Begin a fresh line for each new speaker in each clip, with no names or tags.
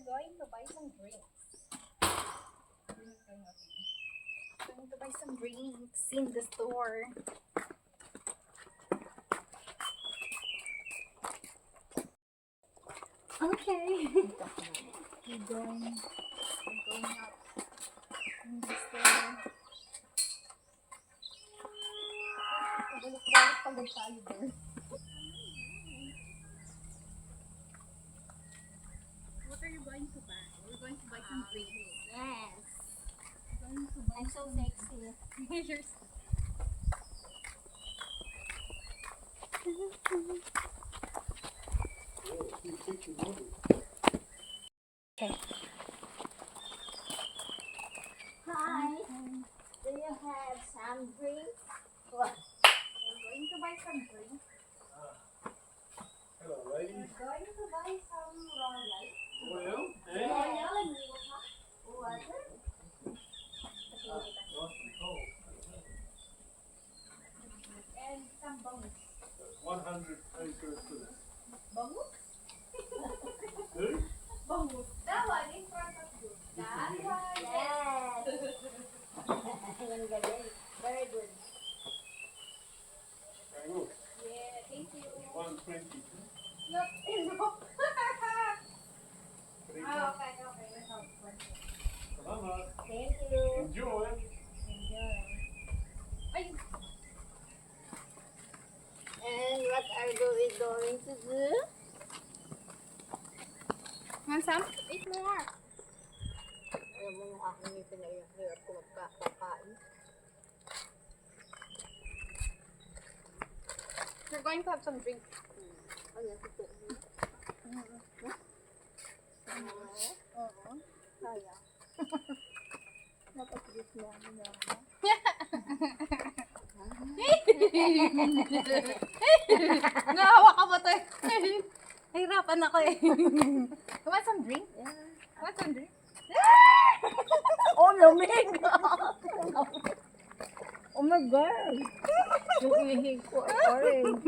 going to buy some drinks. Going to buy some drinks in the store. Okay. We're going up in the store. Balik-balik pagod tayo doon. What are you going to buy? We're going to buy some drinks.
Yes.
We're going to buy
I'm so sexy.
You're so okay.
Hi. Do you have some drinks? What?
We're going to buy some drinks.
Hello, ladies.
We're going to buy some Royal.
Well,
Royal and water.
nice and cold.
And some bangus.
100 acres to this.
Bangus?
Who?
Bangus. That one in front of you. That one.
Yes. Ang galing. Very good.
Hang on.
Yeah, thank you.
120.
Not enough.
Three
Ah,
points.
okay. Let's have one.
Salamat.
Thank you.
Enjoy.
Enjoy. Ay,
And what are we going to do?
want some? Eat more.
Alam mo yung aking ngipin na yung hirap ko magkakain.
We're going to have some drinks.
Ano yung totoo mo?
Oo.
Kaya. Napag-gis mo ako na ako.
Nahawa ka ba to? Nahirapan ako eh. You want some drink?
Yeah.
Want some drink?
Oh, lamig! Oh my God! Yung ihig ko ay orange.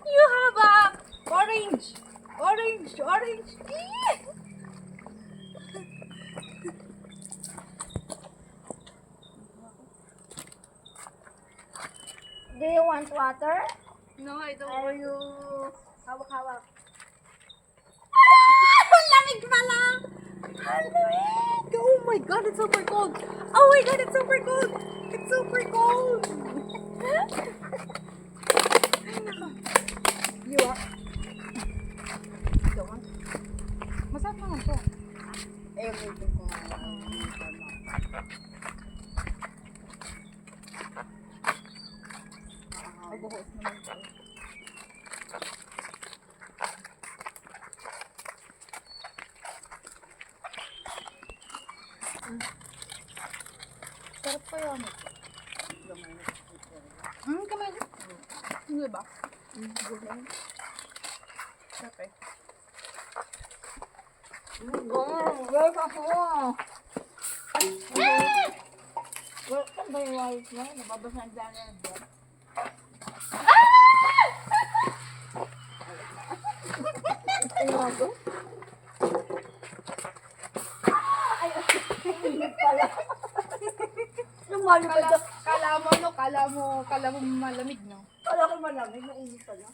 You have a orange. Orange.
Do you want water?
No, I don't.
Are you hawak-hawak?
Lamig pala! Lamig! Oh my God, it's super cold. Oh my God, it's super cold. It's super cold. You are. Don't want. Masarap naman to.
Everything ko nga.
Magbuhos naman to. Sarap pa yan. Kamay na. Hindi ba? Sarap eh.
Where's ako? Where ka ba yung wallet mo? Nababasan dyan na yan. Ano ako? Ay, pala. Lumalo pa dyan.
Kala mo malamig, no?
Kala ko malamig, mainit pala.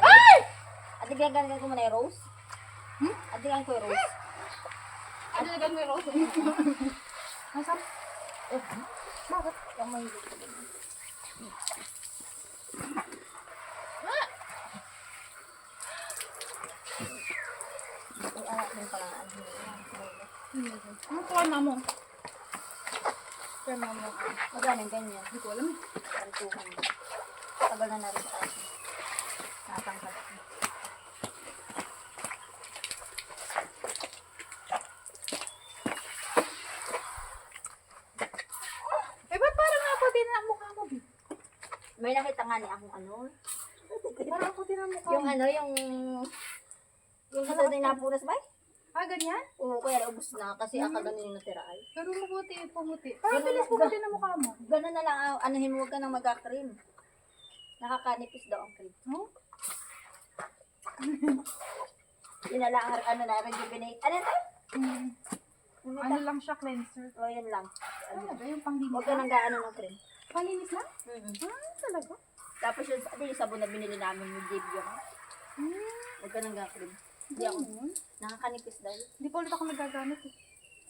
Ay!
Adigan ko muna yung rose? Adigan ko yung rose.
Ano na gano'n yung rose? Masarap.
Bakit? Kamay ko. Ay, anak din pala.
Ano po na mo? Kaya mo.
Magkano ganyan?
Hindi ko alam eh.
Parituhan. Tagal na rin sa akin. Natangkad ako.
Eh, ba't parang naputi na ang mukha mo, Bi?
May nakita nga ni akong ano.
Parang naputi na ang mukha
Yung
mo.
ano, yung sa din napunas ba?
Ay, Ah, ganyan?
Oo, kaya naubos na kasi ganun yung natira ay.
Pero mabuti, pumuti. Parang bilis pumuti na mukha mo.
Ganun na lang, anuhin mo, huwag ka nang mag-cream. Nakakanipis daw ang cream.
No?
Yun na lang, rejuvenate. Ano ito?
Ano lang siya, cleanser.
O, yun lang.
Ano ba yung panglinis?
Huwag ka nang gaano ng cream.
Panglinis lang? Talaga?
Tapos yung sabon na binili namin ni Dave yun. Huwag ka nang ga-cream. Hindi ako. Nakakanipis daw.
Hindi pa ulit ako nagagamit eh.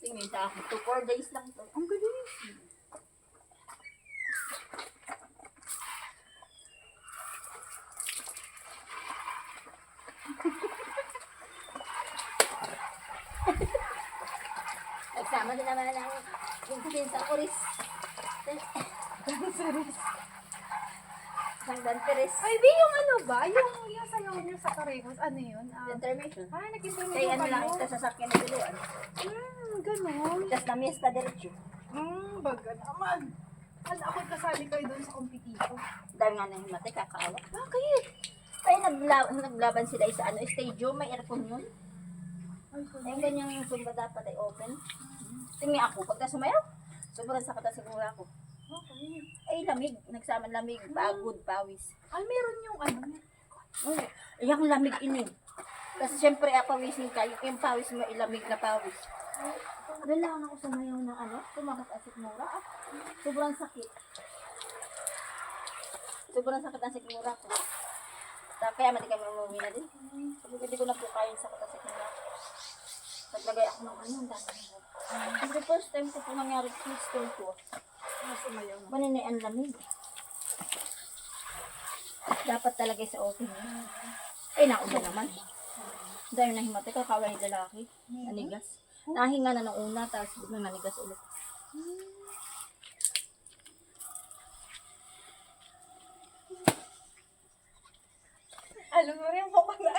Tingin sa akin. 2-4 days lang to.
Ang bilis.
Nagsama din naman ng yung sa Oris. Isang danteres.
Ay, di yung ano ba? Yung sayaw niyo sa Karehos, ano yun?
Intermission.
Nag-interview
Kaya ano lang
kayo?
ito sa sasakyan na tuluan.
Ganon.
Tapos na miesta diretso.
Baga naman. Ako'y kasali kayo doon sa competition.
Dahil nga nang himate, kakaawa.
Bakit?
Ay, naglaban sila sa stadium, may aircon yun. Ay, ganyang sumba dapat ay open. Tingin ako, pagka sumayaw, sobrang sakit ang siguro ako.
Okay.
Ay, lamig. Nagsama lamig. Pagod, pawis.
Ay, meron yung ano.
Ay, yung lamig ini. Kasi syempre, pawisin ka. Yung pawis mo, ilamig na pawis. Doon lang ako sumayaw ng tumakot ang sikmura. Sobrang sakit. Sobrang sakit ang sikmura ko. Kaya mati kami umuwi na din. Hindi ko na po kaya yung sakit ang sikmura. Naglagay ako ng ang dami. Kasi first time ko po nangyari sa school ko.
Sumayaw na.
Maninay ang lamig. Dapat talaga sa open yun. Ay, nauna naman. Dahil nahimatay, kakawala yung lalaki. Nanigas. Nahinga na nung una, tapos biglang nanigas ulit.
Alam mo rin mo ka na.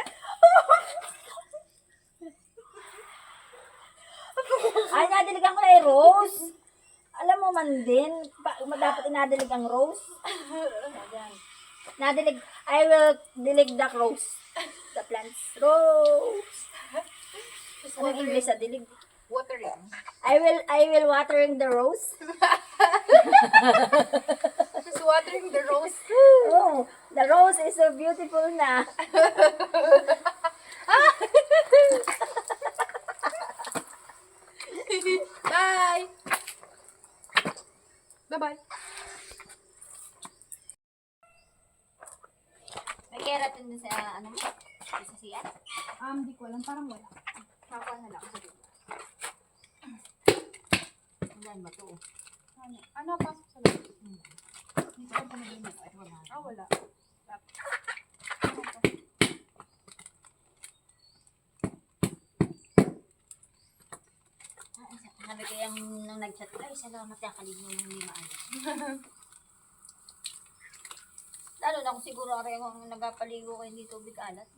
Ay, nadiligan ko na yung rose. Alam mo man din, dapat inadilig ang rose. Ayan. Nadilig, I will dilig the rose. The plants. Rose. Anong English sa dilig?
Watering.
I will watering the rose.
Just watering the rose.
Oh, the rose is so beautiful na.
Bye! Bye-bye.
May keratin din sa sa siyan.
Di ko alam. Parang wala.
Kakuha na lang ako sa dito. Ang ba ito?
Ano pasok sa loob?
Dito ka pa na din.
Wala.
Sabi ko yung nung nag-chat, ay salamat ya kaligno ng hindi maayos. Lalo na kung siguro rin ang nagapaligo kayo dito tubig alat.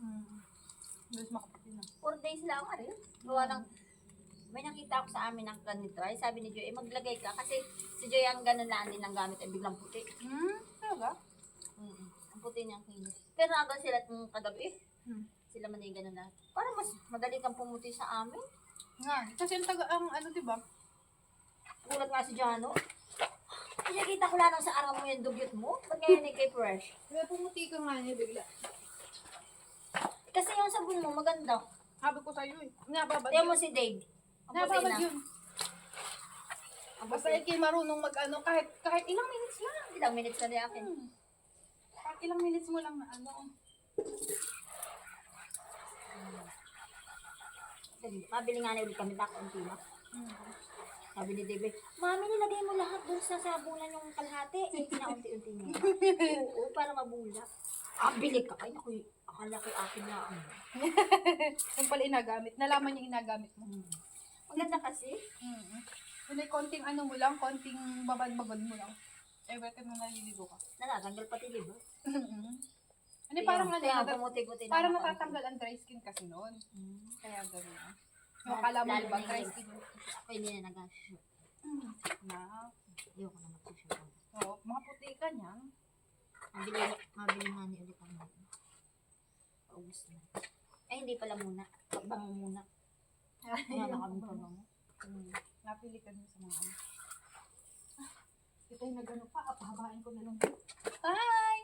Gusto makaputi na.
4 days lang rin. Gawa ng, may nakita ako sa amin ng ganito. Ay sabi ni Joy, maglagay ka kasi si Joy ang ganun na din ang gamit ay biglang puti.
Talaga?
Ang puti niyang kinis. Pero hanggang sila itong kagabi, sila man yung ganun na. Parang mas madali kang pumuti sa amin.
Nga. Kasi ang ano, diba?
Gulat nga si Jano. Nakikita ko lang sa araw mo yung dugyot mo. Ba't ngayon ay kay fresh?
Kaya pumuti ka nga niya bigla.
Kasi yung sabon mo maganda.
Sabi ko sa'yo eh. Nababad
Tiyan mo
yun.
si Dave. Ang puti
Nababad
na.
yun.
Ang
Basta
puti.
ikay marunong mag-ano, kahit ilang minutes lang.
Ilang minutes na di akin.
Kahit ilang minutes mo lang na ano.
Mabili nga na ulit kami na kaunti na. Sabi ni Dave, Mami, nilagay mo lahat dun sa sabunan yung kalahati. Eh, pinaunti-unti niya. Oo, para mabula. Bili ka. Ay, naku, akala ko akin na.
Yung pala inagamit. Nalaman niya inagamit mo.
Maganda kasi.
Yun ay konting ano mo lang, konting babad-babad mo lang. Every time na naliligo ka.
Natatanggal pati, di ba?
Ano parang ano,
Kaya pumuti-puti na.
parang
ako.
natatanggal ang dry skin kasi noon. Kaya gano'n. Yung
Lalo-
akala mo
lalo
diba
na
dry
yung-
skin?
Ako hindi na nag-shoot.
Na,
Ayoko na mag-shoot.
mga puti ka niyan.
Mabili nga ni ulit ang August na. Ay, hindi pala muna. Bango muna.
Wala na kami tanong.
Napili ka dun sa mga ano. Ito yung nagano pa, pahabain ko na lang.
Bye!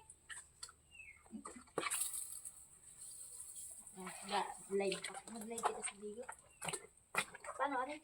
Live pa. Mag-live kita sa Bigo. Paano, ate?